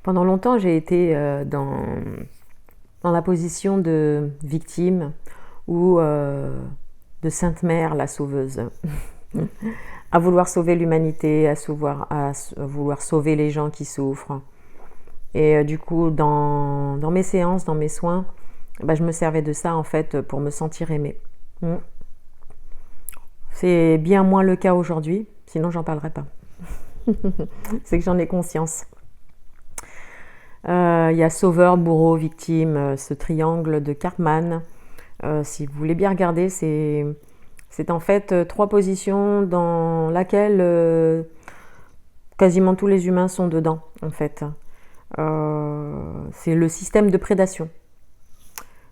Pendant longtemps, j'ai été dans la position de victime ou de Sainte Mère, la sauveuse, à vouloir sauver l'humanité, à vouloir sauver les gens qui souffrent. Et du coup, dans mes séances, dans mes soins, je me servais de ça en fait pour me sentir aimée. C'est bien moins le cas aujourd'hui, sinon j'en parlerai pas. C'est que j'en ai conscience. Il y a sauveur, bourreau, victime, ce triangle de Karpman. Si vous voulez bien regarder, c'est en fait 3 positions dans laquelle quasiment tous les humains sont dedans, en fait. C'est le système de prédation.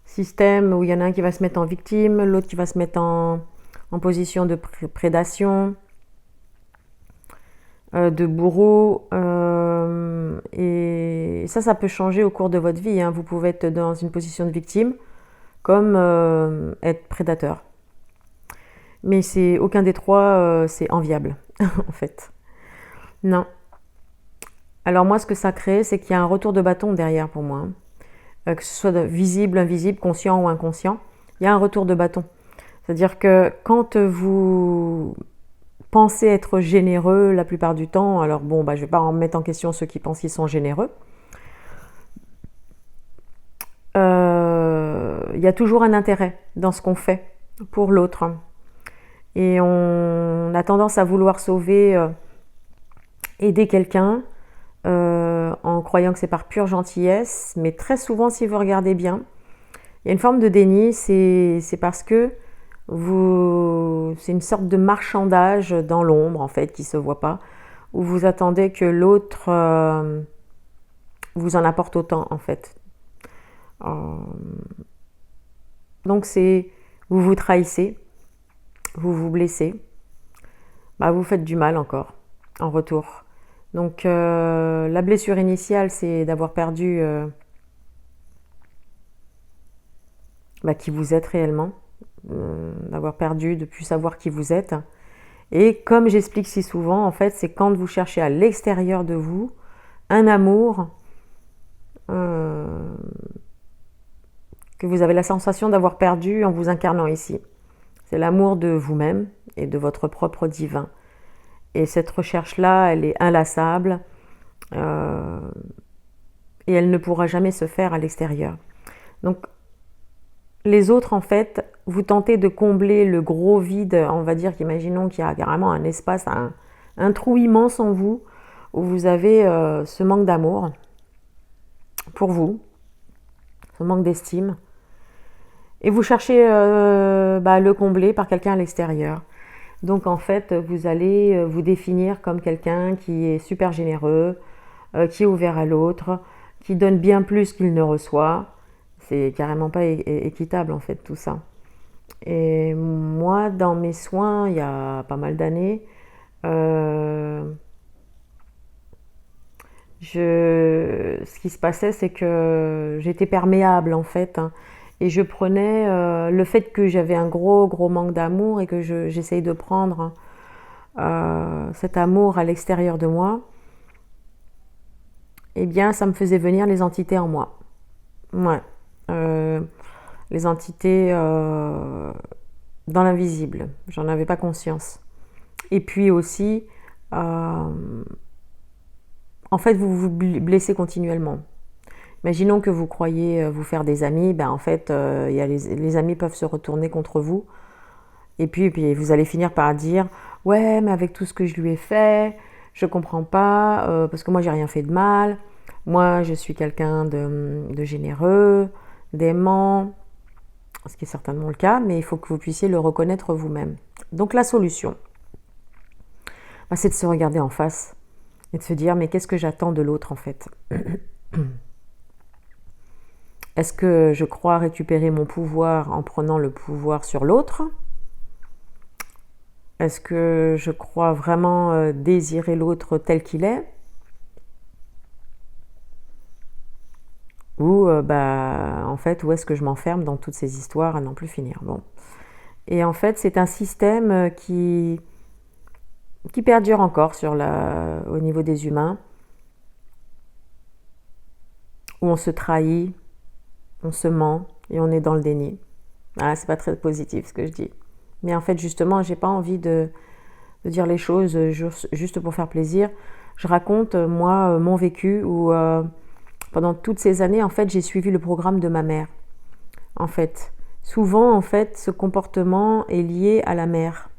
Système où il y en a un qui va se mettre en victime, l'autre qui va se mettre en position de prédation, de bourreau, et ça peut changer au cours de votre vie, hein. Vous pouvez être dans une position de victime comme être prédateur, mais c'est aucun des 3 c'est enviable en fait, non. Alors moi, ce que ça crée, c'est qu'il y a un retour de bâton derrière pour moi, que ce soit visible, invisible, conscient ou inconscient, il y a un retour de bâton. C'est-à-dire que quand vous pensez être généreux la plupart du temps, alors bon, je ne vais pas en mettre en question ceux qui pensent qu'ils sont généreux, il y a toujours un intérêt dans ce qu'on fait pour l'autre. Et on a tendance à vouloir sauver, aider quelqu'un en croyant que c'est par pure gentillesse, mais très souvent, si vous regardez bien, il y a une forme de déni, c'est parce que c'est une sorte de marchandage dans l'ombre, en fait, qui ne se voit pas, où vous attendez que l'autre vous en apporte autant, en fait. Donc, vous vous trahissez, vous vous blessez, vous faites du mal encore, en retour. Donc, la blessure initiale, c'est d'avoir perdu qui vous êtes réellement, d'avoir perdu, de ne plus savoir qui vous êtes. Et comme j'explique si souvent, en fait, c'est quand vous cherchez à l'extérieur de vous un amour que vous avez la sensation d'avoir perdu en vous incarnant ici. C'est l'amour de vous-même et de votre propre divin. Et cette recherche-là, elle est inlassable et elle ne pourra jamais se faire à l'extérieur. Donc, les autres, en fait, vous tentez de combler le gros vide, on va dire qu'imaginons qu'il y a carrément un espace, un trou immense en vous, où vous avez ce manque d'amour pour vous, ce manque d'estime, et vous cherchez le combler par quelqu'un à l'extérieur. Donc en fait, vous allez vous définir comme quelqu'un qui est super généreux, qui est ouvert à l'autre, qui donne bien plus qu'il ne reçoit. C'est carrément pas équitable en fait tout ça. Et moi, dans mes soins, il y a pas mal d'années, ce qui se passait, c'est que j'étais perméable en fait, hein, et je prenais le fait que j'avais un gros manque d'amour et que j'essaye de prendre cet amour à l'extérieur de moi, eh bien ça me faisait venir les entités en moi. Ouais. Les entités dans l'invisible, j'en avais pas conscience. Et puis aussi, en fait, vous vous blessez continuellement. Imaginons que vous croyez vous faire des amis, en fait, les amis peuvent se retourner contre vous. Et puis vous allez finir par dire « Ouais, mais avec tout ce que je lui ai fait, je comprends pas, parce que moi, j'ai rien fait de mal. Moi, je suis quelqu'un de généreux, d'aimant. » Ce qui est certainement le cas, mais il faut que vous puissiez le reconnaître vous-même. Donc la solution, c'est de se regarder en face et de se dire « Mais qu'est-ce que j'attends de l'autre en fait ?» Est-ce que je crois récupérer mon pouvoir en prenant le pouvoir sur l'autre ? Est-ce que je crois vraiment désirer l'autre tel qu'il est ? Ou en fait, où est-ce que je m'enferme dans toutes ces histoires à n'en plus finir ? Bon. Et en fait, c'est un système qui perdure encore au niveau des humains. où on se trahit, on se ment et on est dans le déni. Ah, c'est pas très positif ce que je dis. Mais en fait, justement, j'ai pas envie de dire les choses juste pour faire plaisir. Je raconte, moi, mon vécu où pendant toutes ces années, en fait, j'ai suivi le programme de ma mère. En fait, souvent, en fait, ce comportement est lié à la mère.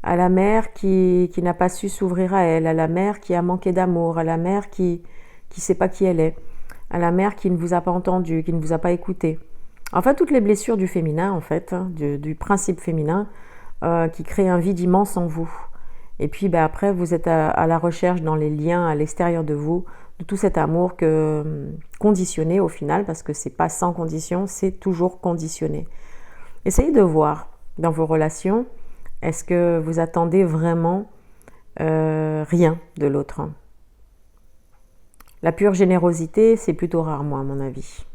À la mère qui n'a pas su s'ouvrir à elle, à la mère qui a manqué d'amour, à la mère qui sait pas qui elle est, à la mère qui ne vous a pas entendu, qui ne vous a pas écouté. Enfin, toutes les blessures du féminin, en fait, hein, du principe féminin, qui crée un vide immense en vous. Et puis après, vous êtes à la recherche dans les liens à l'extérieur de vous, de tout cet amour conditionné au final, parce que c'est pas sans condition, c'est toujours conditionné. Essayez de voir dans vos relations, est-ce que vous attendez vraiment rien de l'autre? La pure générosité, c'est plutôt rare, moi, à mon avis.